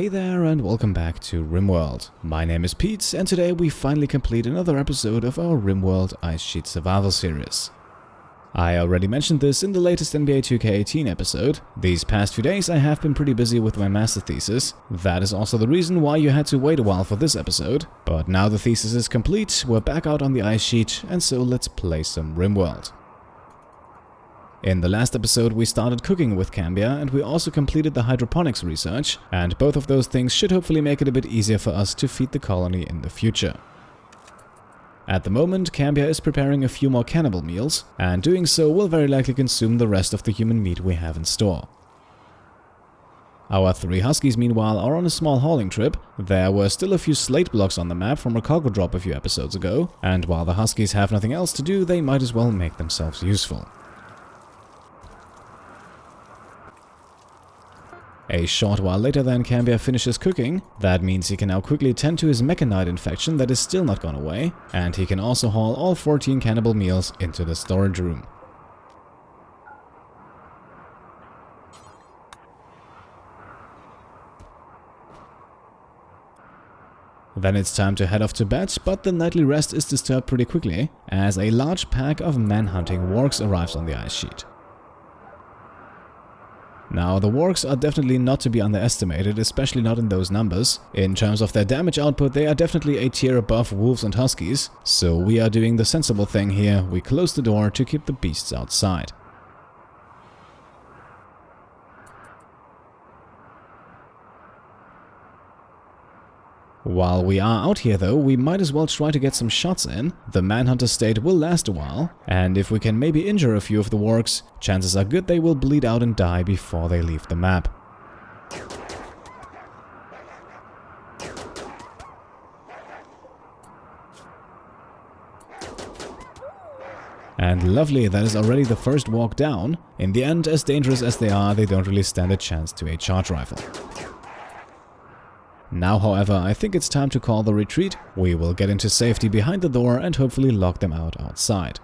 Hey there and welcome back to Rimworld. My name is Pete and today we finally complete another episode of our Rimworld Ice Sheet Survival series. I already mentioned this in the latest NBA 2K18 episode. These past few days I have been pretty busy with my master thesis. That is also the reason why you had to wait a while for this episode. But now the thesis is complete, we're back out on the ice sheet, and so let's play some Rimworld. In the last episode we started cooking with Cambiar and we also completed the hydroponics research, and both of those things should hopefully make it a bit easier for us to feed the colony in the future. At the moment, Cambiar is preparing a few more cannibal meals, and doing so will very likely consume the rest of the human meat we have in store. Our 3 Huskies meanwhile are on a small hauling trip. There were still a few slate blocks on the map from a cargo drop a few episodes ago, and while the Huskies have nothing else to do, they might as well make themselves useful. A short while later then Cambiar finishes cooking. That means he can now quickly tend to his mechanoid infection that is still not gone away, and he can also haul all 14 cannibal meals into the storage room. Then it's time to head off to bed, but the nightly rest is disturbed pretty quickly, as a large pack of man-hunting wargs arrives on the ice sheet. Now, the Wargs are definitely not to be underestimated, especially not in those numbers. In terms of their damage output, they are definitely a tier above wolves and huskies, so we are doing the sensible thing here. We close the door to keep the beasts outside. While we are out here though, we might as well try to get some shots in. The manhunter state will last a while, and if we can maybe injure a few of the wargs, chances are good they will bleed out and die before they leave the map. And lovely, that is already the first walk down. In the end, as dangerous as they are, they don't really stand a chance to a charge rifle. Now, however, I think it's time to call the retreat. We will get into safety behind the door and hopefully lock them out outside.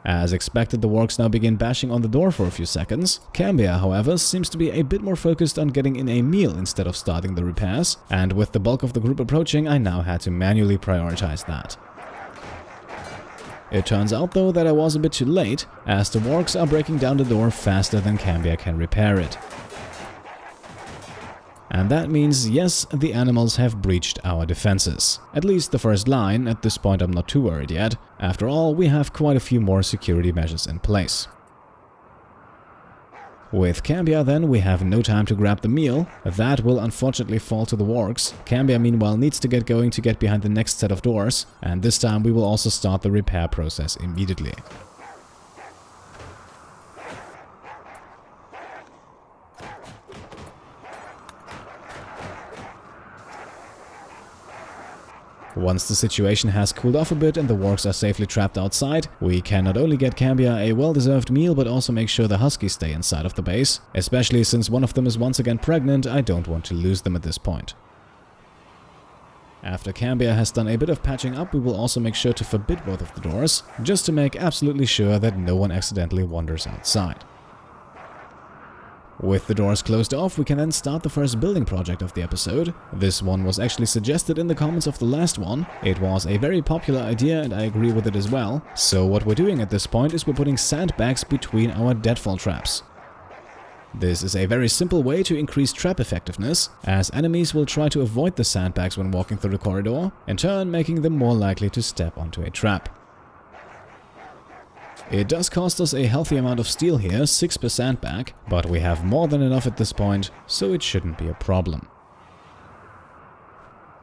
As expected, the wargs now begin bashing on the door for a few seconds. Cambiar, however, seems to be a bit more focused on getting in a meal instead of starting the repairs, and with the bulk of the group approaching, I now had to manually prioritize that. It turns out though that I was a bit too late, as the wargs are breaking down the door faster than Cambiar can repair it. And that means, yes, the animals have breached our defenses. At least the first line. At this point I'm not too worried yet. After all, we have quite a few more security measures in place. With Cambiar then, we have no time to grab the meal. That will unfortunately fall to the wargs. Cambiar meanwhile needs to get going to get behind the next set of doors, and this time we will also start the repair process immediately. Once the situation has cooled off a bit and the wargs are safely trapped outside, we can not only get Cambiar a well-deserved meal but also make sure the Huskies stay inside of the base. Especially since one of them is once again pregnant, I don't want to lose them at this point. After Cambiar has done a bit of patching up, we will also make sure to forbid both of the doors, just to make absolutely sure that no one accidentally wanders outside. With the doors closed off, we can then start the first building project of the episode. This one was actually suggested in the comments of the last one. It was a very popular idea and I agree with it as well. So what we're doing at this point is we're putting sandbags between our deadfall traps. This is a very simple way to increase trap effectiveness, as enemies will try to avoid the sandbags when walking through the corridor, in turn making them more likely to step onto a trap. It does cost us a healthy amount of steel here, 6 per sandbag, but we have more than enough at this point, so it shouldn't be a problem.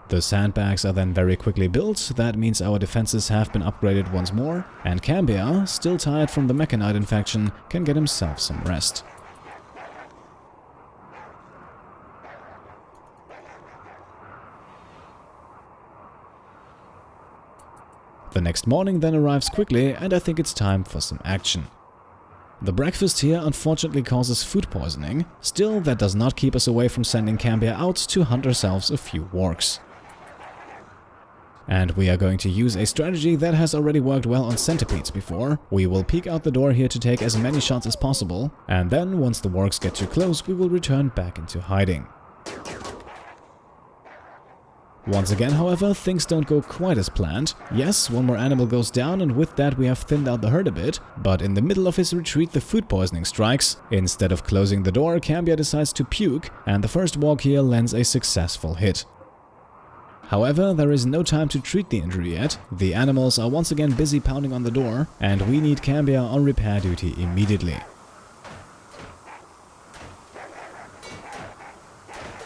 The sandbags are then very quickly built. That means our defenses have been upgraded once more, and Cambiar, still tired from the mechanoid infection, can get himself some rest. The next morning then arrives quickly, and I think it's time for some action. The breakfast here unfortunately causes food poisoning. Still, that does not keep us away from sending Cambiar out to hunt ourselves a few wargs. And we are going to use a strategy that has already worked well on centipedes before. We will peek out the door here to take as many shots as possible, and then once the wargs get too close, we will return back into hiding. Once again, however, things don't go quite as planned. Yes, one more animal goes down, and with that we have thinned out the herd a bit, but in the middle of his retreat the food poisoning strikes. Instead of closing the door, Cambiar decides to puke, and the first warg here lands a successful hit. However, there is no time to treat the injury yet. The animals are once again busy pounding on the door, and we need Cambiar on repair duty immediately.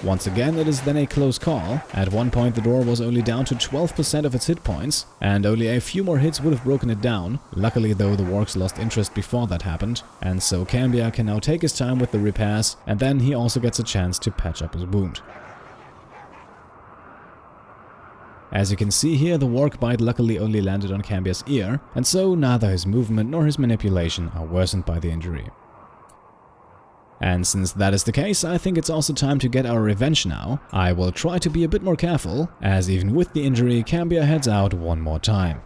Once again, it is then a close call. At one point the door was only down to 12% of its hit points, and only a few more hits would have broken it down. Luckily though, the wargs lost interest before that happened, and so Cambiar can now take his time with the repairs, and then he also gets a chance to patch up his wound. As you can see here, the warg bite luckily only landed on Cambiar's ear, and so neither his movement nor his manipulation are worsened by the injury. And since that is the case, I think it's also time to get our revenge now. I will try to be a bit more careful, as even with the injury, Cambiar heads out one more time.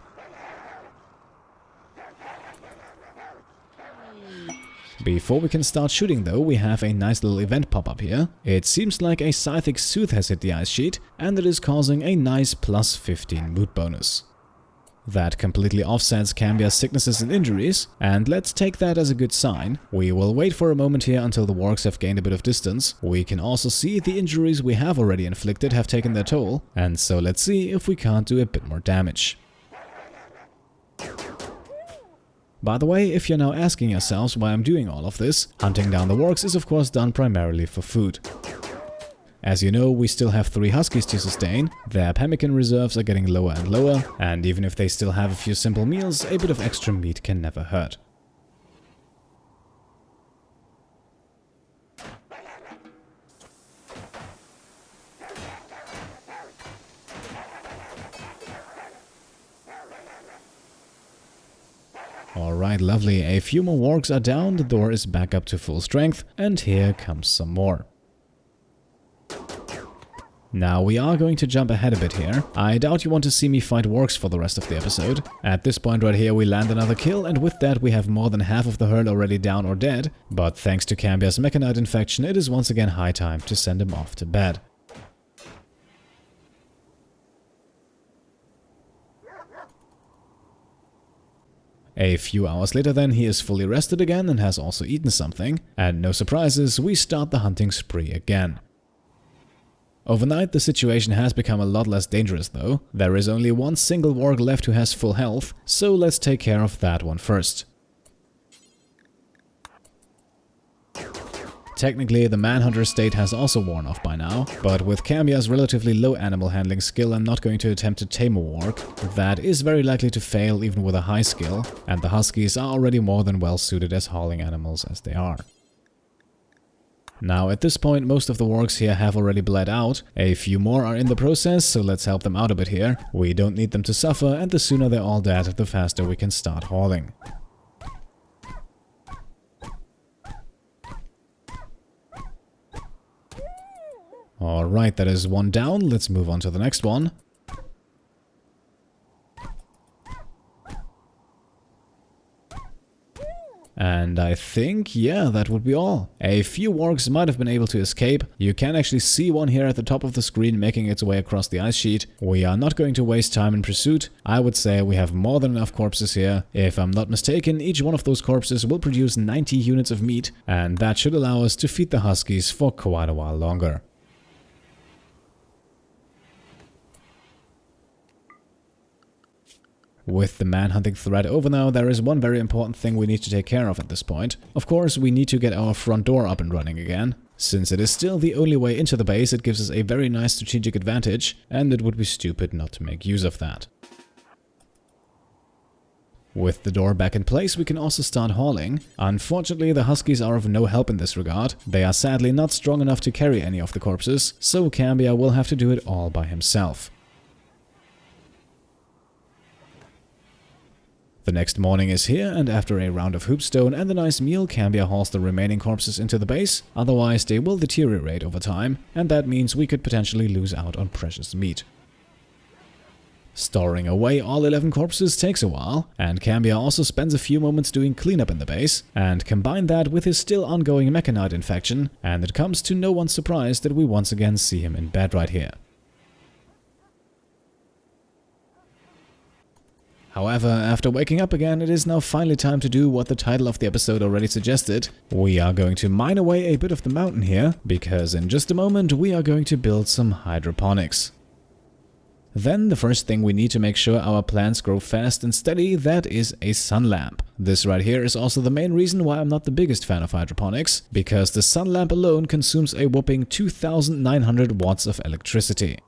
Before we can start shooting though, we have a nice little event pop up here. It seems like a Scythic Soothe has hit the ice sheet, and it is causing a nice plus 15 mood bonus. That completely offsets Cambiar's sicknesses and injuries, and let's take that as a good sign. We will wait for a moment here until the wargs have gained a bit of distance. We can also see the injuries we have already inflicted have taken their toll, and so let's see if we can't do a bit more damage. By the way, if you're now asking yourselves why I'm doing all of this, hunting down the wargs is of course done primarily for food. As you know, we still have 3 Huskies to sustain, their Pemmican reserves are getting lower and lower, and even if they still have a few simple meals, a bit of extra meat can never hurt. Alright, lovely, a few more wargs are down, the door is back up to full strength, and here comes some more. Now we are going to jump ahead a bit here. I doubt you want to see me fight wargs for the rest of the episode. At this point right here we land another kill, and with that we have more than half of the herd already down or dead, but thanks to Cambiar's mechanoid infection it is once again high time to send him off to bed. A few hours later then he is fully rested again and has also eaten something, and no surprises, we start the hunting spree again. Overnight the situation has become a lot less dangerous though. There is only one single warg left who has full health, so let's take care of that one first. Technically the manhunter state has also worn off by now, but with Cambiar's relatively low animal handling skill I'm not going to attempt to tame a warg. That is very likely to fail even with a high skill, and the Huskies are already more than well suited as hauling animals as they are. Now at this point most of the wargs here have already bled out, a few more are in the process, so let's help them out a bit here. We don't need them to suffer, and the sooner they're all dead, the faster we can start hauling. Alright, that is one down, let's move on to the next one. And I think, yeah, that would be all. A few wargs might have been able to escape. You can actually see one here at the top of the screen making its way across the ice sheet. We are not going to waste time in pursuit. I would say we have more than enough corpses here. If I'm not mistaken, each one of those corpses will produce 90 units of meat, and that should allow us to feed the Huskies for quite a while longer. With the manhunting threat over now, there is one very important thing we need to take care of at this point. Of course, we need to get our front door up and running again. Since it is still the only way into the base, it gives us a very nice strategic advantage, and it would be stupid not to make use of that. With the door back in place, we can also start hauling. Unfortunately, the Huskies are of no help in this regard. They are sadly not strong enough to carry any of the corpses, so Cambiar will have to do it all by himself. The next morning is here, and after a round of hoopstone and a nice meal, Cambiar hauls the remaining corpses into the base, otherwise they will deteriorate over time, and that means we could potentially lose out on precious meat. Storing away all 11 corpses takes a while, and Cambiar also spends a few moments doing cleanup in the base, and combine that with his still ongoing mechanoid infection, and it comes to no one's surprise that we once again see him in bed right here. However, after waking up again, it is now finally time to do what the title of the episode already suggested. We are going to mine away a bit of the mountain here, because in just a moment we are going to build some hydroponics. Then the first thing we need to make sure our plants grow fast and steady, that is a sun lamp. This right here is also the main reason why I'm not the biggest fan of hydroponics, because the sun lamp alone consumes a whopping 2,900 watts of electricity.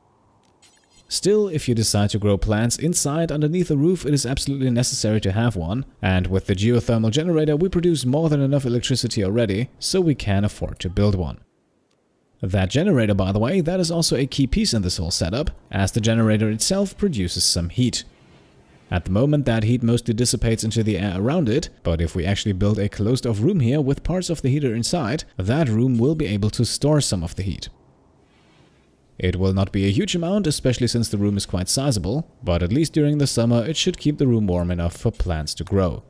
Still, if you decide to grow plants inside underneath a roof, it is absolutely necessary to have one, and with the geothermal generator we produce more than enough electricity already, so we can afford to build one. That generator, by the way, that is also a key piece in this whole setup, as the generator itself produces some heat. At the moment that heat mostly dissipates into the air around it, but if we actually build a closed-off room here with parts of the heater inside, that room will be able to store some of the heat. It will not be a huge amount, especially since the room is quite sizable, but at least during the summer it should keep the room warm enough for plants to grow.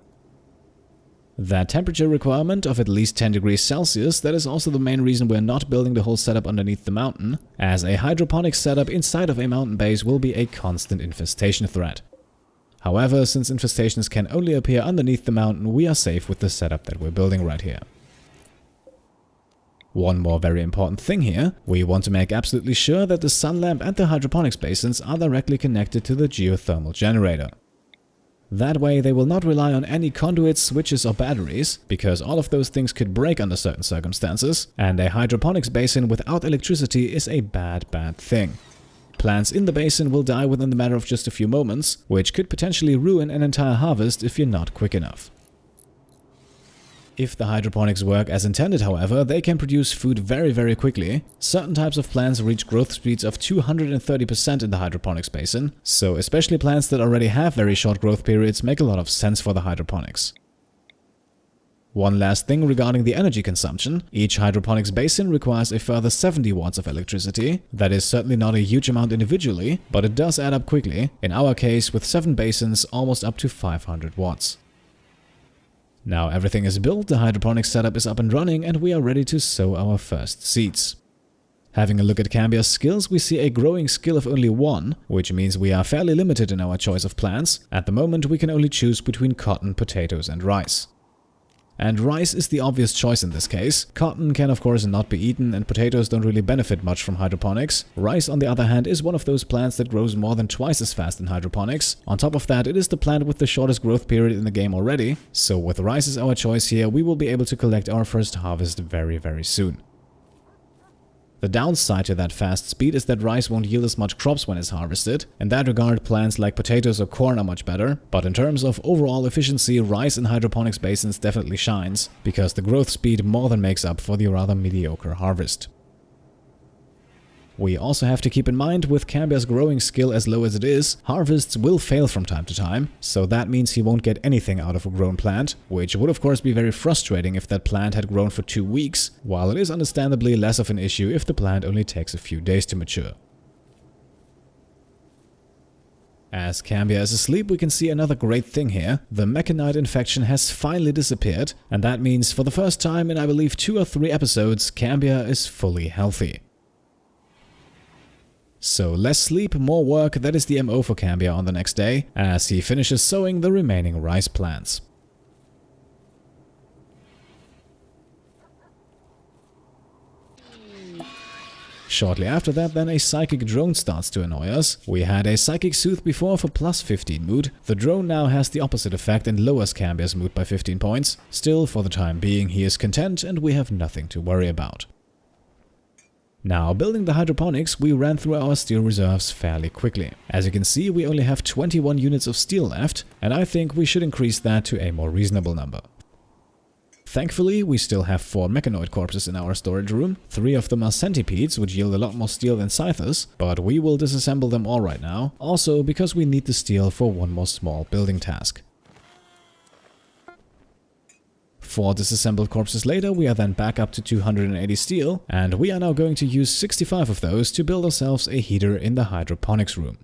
That temperature requirement of at least 10 degrees Celsius, that is also the main reason we're not building the whole setup underneath the mountain, as a hydroponics setup inside of a mountain base will be a constant infestation threat. However, since infestations can only appear underneath the mountain, we are safe with the setup that we're building right here. One more very important thing here, we want to make absolutely sure that the sun lamp and the hydroponics basins are directly connected to the geothermal generator. That way they will not rely on any conduits, switches or batteries, because all of those things could break under certain circumstances, and a hydroponics basin without electricity is a bad thing. Plants in the basin will die within the matter of just a few moments, which could potentially ruin an entire harvest if you're not quick enough. If the hydroponics work as intended, however, they can produce food very quickly. Certain types of plants reach growth speeds of 230% in the hydroponics basin, so especially plants that already have very short growth periods make a lot of sense for the hydroponics. One last thing regarding the energy consumption, each hydroponics basin requires a further 70 watts of electricity. That is certainly not a huge amount individually, but it does add up quickly, in our case with 7 basins almost up to 500 watts. Now everything is built, the hydroponics setup is up and running, and we are ready to sow our first seeds. Having a look at Cambiar's skills, we see a growing skill of only 1, which means we are fairly limited in our choice of plants. At the moment we can only choose between cotton, potatoes and rice. And rice is the obvious choice in this case. Cotton can of course not be eaten, and potatoes don't really benefit much from hydroponics. Rice, on the other hand, is one of those plants that grows more than twice as fast in hydroponics. On top of that, it is the plant with the shortest growth period in the game already. So with rice as our choice here, we will be able to collect our first harvest very soon. The downside to that fast speed is that rice won't yield as much crops when it's harvested. In that regard, plants like potatoes or corn are much better, but in terms of overall efficiency, rice in hydroponics basins definitely shines, because the growth speed more than makes up for the rather mediocre harvest. We also have to keep in mind, with Cambiar's growing skill as low as it is, harvests will fail from time to time, so that means he won't get anything out of a grown plant, which would of course be very frustrating if that plant had grown for 2 weeks, while it is understandably less of an issue if the plant only takes a few days to mature. As Cambiar is asleep, we can see another great thing here. The mechanoid infection has finally disappeared, and that means for the first time in I believe 2 or 3 episodes, Cambiar is fully healthy. So less sleep, more work, that is the MO for Cambiar on the next day, as he finishes sowing the remaining rice plants. Shortly after that, then a psychic drone starts to annoy us. We had a psychic soothe before for plus 15 mood. The drone now has the opposite effect and lowers Cambiar's mood by 15 points. Still, for the time being, he is content and we have nothing to worry about. Now, building the hydroponics, we ran through our steel reserves fairly quickly. As you can see, we only have 21 units of steel left, and I think we should increase that to a more reasonable number. Thankfully, we still have 4 mechanoid corpses in our storage room. 3 of them are centipedes, which yield a lot more steel than scythers, but we will disassemble them all right now, also because we need the steel for one more small building task. 4 disassembled corpses later, we are then back up to 280 steel, and we are now going to use 65 of those to build ourselves a heater in the hydroponics room.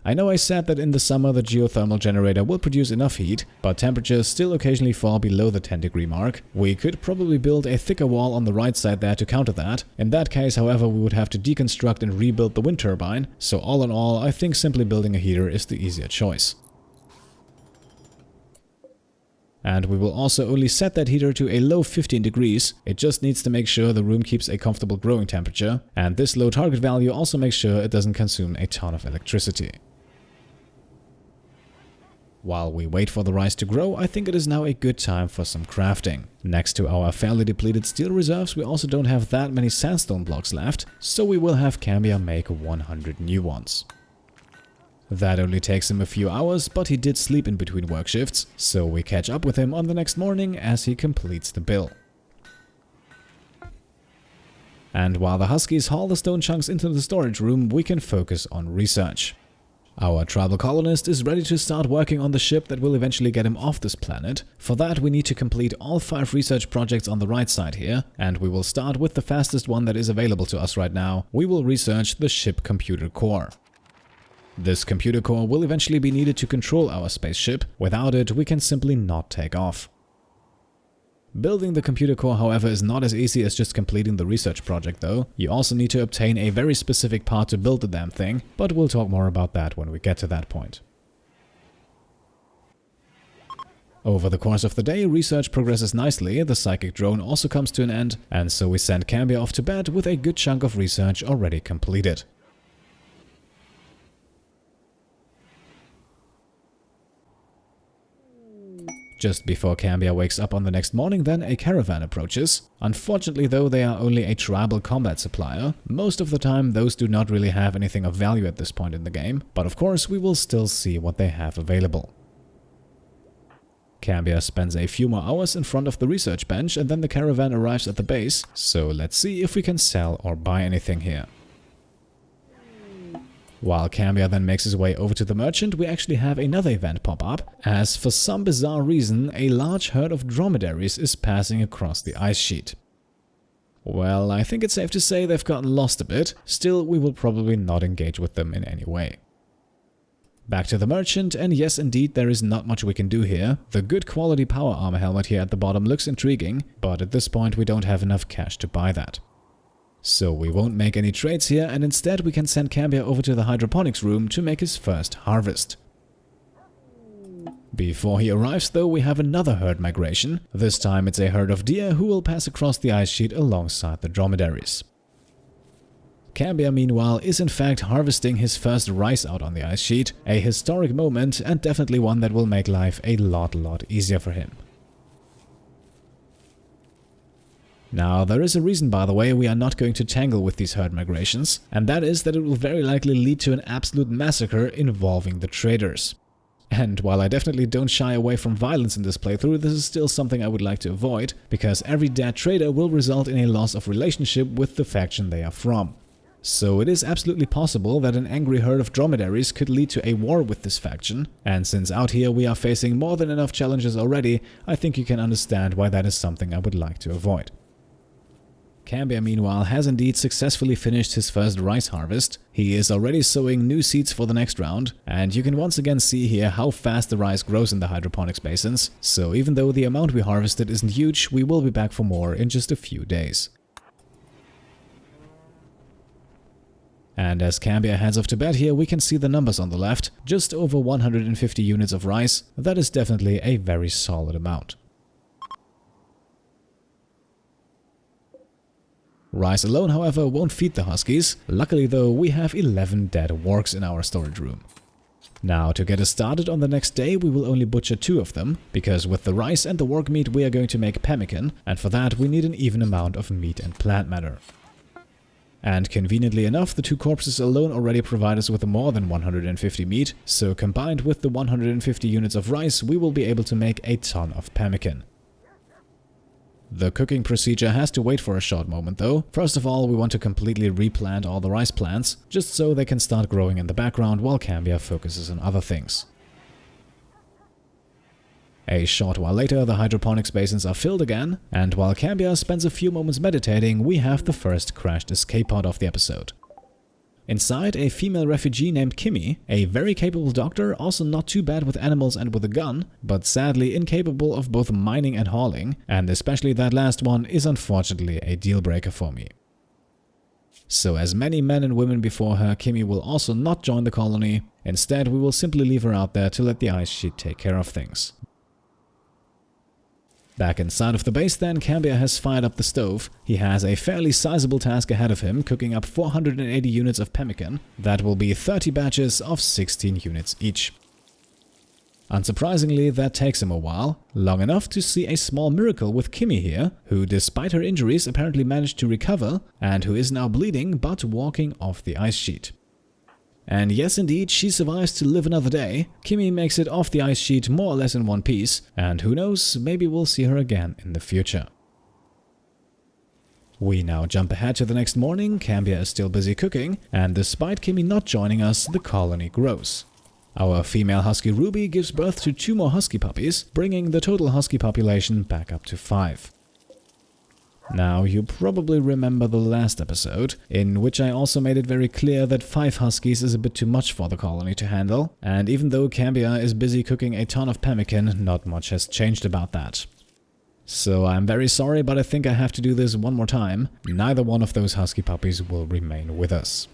I know I said that in the summer the geothermal generator will produce enough heat, but temperatures still occasionally fall below the 10-degree mark. We could probably build a thicker wall on the right side there to counter that. In that case, however, we would have to deconstruct and rebuild the wind turbine, so all in all, I think simply building a heater is the easier choice. And we will also only set that heater to a low 15 degrees, it just needs to make sure the room keeps a comfortable growing temperature, and this low target value also makes sure it doesn't consume a ton of electricity. While we wait for the rice to grow, I think it is now a good time for some crafting. Next to our fairly depleted steel reserves, we also don't have that many sandstone blocks left, so we will have Cambiar make 100 new ones. That only takes him a few hours, but he did sleep in between work shifts, so we catch up with him on the next morning as he completes the bill. And while the Huskies haul the stone chunks into the storage room, we can focus on research. Our tribal colonist is ready to start working on the ship that will eventually get him off this planet. For that, we need to complete all 5 research projects on the right side here, and we will start with the fastest one that is available to us right now. We will research the ship computer core. This computer core will eventually be needed to control our spaceship. Without it, we can simply not take off. Building the computer core, however, is not as easy as just completing the research project though. You also need to obtain a very specific part to build the damn thing, but we'll talk more about that when we get to that point. Over the course of the day, research progresses nicely, the psychic drone also comes to an end, and so we send Cambiar off to bed with a good chunk of research already completed. Just before Cambiar wakes up on the next morning, then a caravan approaches. Unfortunately though, they are only a tribal combat supplier. Most of the time those do not really have anything of value at this point in the game, but of course we will still see what they have available. Cambiar spends a few more hours in front of the research bench and then the caravan arrives at the base, so let's see if we can sell or buy anything here. While Cambiar then makes his way over to the merchant, we actually have another event pop up, as for some bizarre reason a large herd of dromedaries is passing across the ice sheet. Well, I think it's safe to say they've gotten lost a bit, still we will probably not engage with them in any way. Back to the merchant, and yes indeed there is not much we can do here. The good quality power armor helmet here at the bottom looks intriguing, but at this point we don't have enough cash to buy that. So we won't make any trades here, and instead we can send Cambiar over to the hydroponics room to make his first harvest. Before he arrives though, we have another herd migration. This time it's a herd of deer who will pass across the ice sheet alongside the dromedaries. Cambiar meanwhile is in fact harvesting his first rice out on the ice sheet, a historic moment and definitely one that will make life a lot easier for him. Now, there is a reason, by the way, we are not going to tangle with these herd migrations, and that is that it will very likely lead to an absolute massacre involving the traders. And while I definitely don't shy away from violence in this playthrough, this is still something I would like to avoid, because every dead trader will result in a loss of relationship with the faction they are from. So it is absolutely possible that an angry herd of dromedaries could lead to a war with this faction, and since out here we are facing more than enough challenges already, I think you can understand why that is something I would like to avoid. Cambiar meanwhile has indeed successfully finished his first rice harvest. He is already sowing new seeds for the next round, and you can once again see here how fast the rice grows in the hydroponics basins, so even though the amount we harvested isn't huge, we will be back for more in just a few days. And as Cambiar heads off to bed here, we can see the numbers on the left, just over 150 units of rice. That is definitely a very solid amount. Rice alone, however, won't feed the Huskies. Luckily though, we have 11 dead Wargs in our storage room. Now, to get us started on the next day, we will only butcher 2 of them, because with the rice and the Warg meat we are going to make Pemmican, and for that we need an even amount of meat and plant matter. And conveniently enough, the 2 corpses alone already provide us with more than 150 meat, so combined with the 150 units of rice, we will be able to make a ton of Pemmican. The cooking procedure has to wait for a short moment though. First of all, we want to completely replant all the rice plants, just so they can start growing in the background while Cambiar focuses on other things. A short while later, the hydroponics basins are filled again, and while Cambiar spends a few moments meditating, we have the first crashed escape pod of the episode. Inside, a female refugee named Kimmy, a very capable doctor, also not too bad with animals and with a gun, but sadly incapable of both mining and hauling, and especially that last one is unfortunately a deal breaker for me. So as many men and women before her, Kimmy will also not join the colony. Instead, we will simply leave her out there to let the ice sheet take care of things. Back inside of the base then, Cambiar has fired up the stove. He has a fairly sizable task ahead of him, cooking up 480 units of pemmican. That will be 30 batches of 16 units each. Unsurprisingly, that takes him a while, long enough to see a small miracle with Kimmy here, who despite her injuries apparently managed to recover, and who is now bleeding but walking off the ice sheet. And yes indeed, she survives to live another day. Kimmy makes it off the ice sheet more or less in one piece, and who knows, maybe we'll see her again in the future. We now jump ahead to the next morning. Cambiar is still busy cooking, and despite Kimmy not joining us, the colony grows. Our female husky Ruby gives birth to 2 more husky puppies, bringing the total husky population back up to 5. Now, you probably remember the last episode, in which I also made it very clear that 5 huskies is a bit too much for the colony to handle, and even though Cambiar is busy cooking a ton of pemmican, not much has changed about that. So I'm very sorry, but I think I have to do this one more time. Neither one of those husky puppies will remain with us.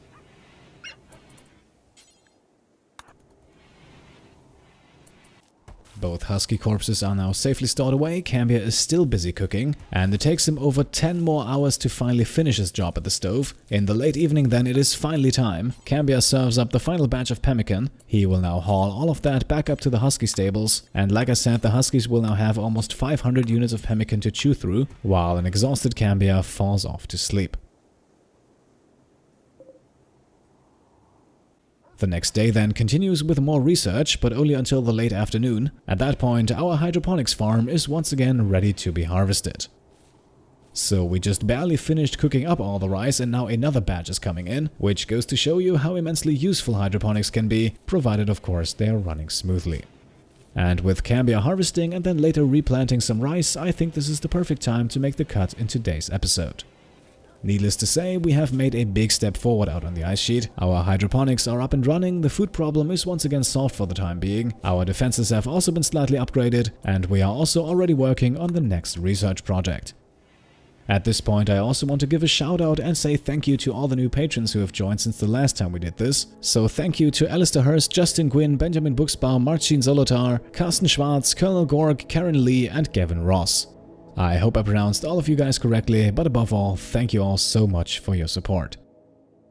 Both husky corpses are now safely stored away. Cambiar is still busy cooking, and it takes him over 10 more hours to finally finish his job at the stove. In the late evening then, it is finally time. Cambiar serves up the final batch of pemmican. He will now haul all of that back up to the husky stables, and like I said, the huskies will now have almost 500 units of pemmican to chew through, while an exhausted Cambiar falls off to sleep. The next day then continues with more research, but only until the late afternoon. At that point, our hydroponics farm is once again ready to be harvested. So we just barely finished cooking up all the rice, and now another batch is coming in, which goes to show you how immensely useful hydroponics can be, provided of course they are running smoothly. And with Cambiar harvesting and then later replanting some rice, I think this is the perfect time to make the cut in today's episode. Needless to say, we have made a big step forward out on the ice sheet. Our hydroponics are up and running, the food problem is once again solved for the time being, our defenses have also been slightly upgraded, and we are also already working on the next research project. At this point, I also want to give a shout out and say thank you to all the new patrons who have joined since the last time we did this. So thank you to Alistair Hurst, Justin Gwynn, Benjamin Buchsbaum, Marcin Zolotar, Carsten Schwarz, Colonel Gorg, Karen Lee, and Gavin Ross. I hope I pronounced all of you guys correctly, but above all, thank you all so much for your support.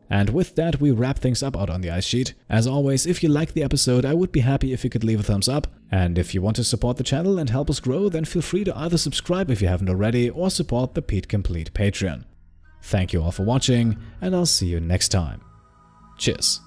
And with that, we wrap things up out on the ice sheet. As always, if you liked the episode, I would be happy if you could leave a thumbs up. And if you want to support the channel and help us grow, then feel free to either subscribe if you haven't already, or support the Pete Complete Patreon. Thank you all for watching, and I'll see you next time. Cheers.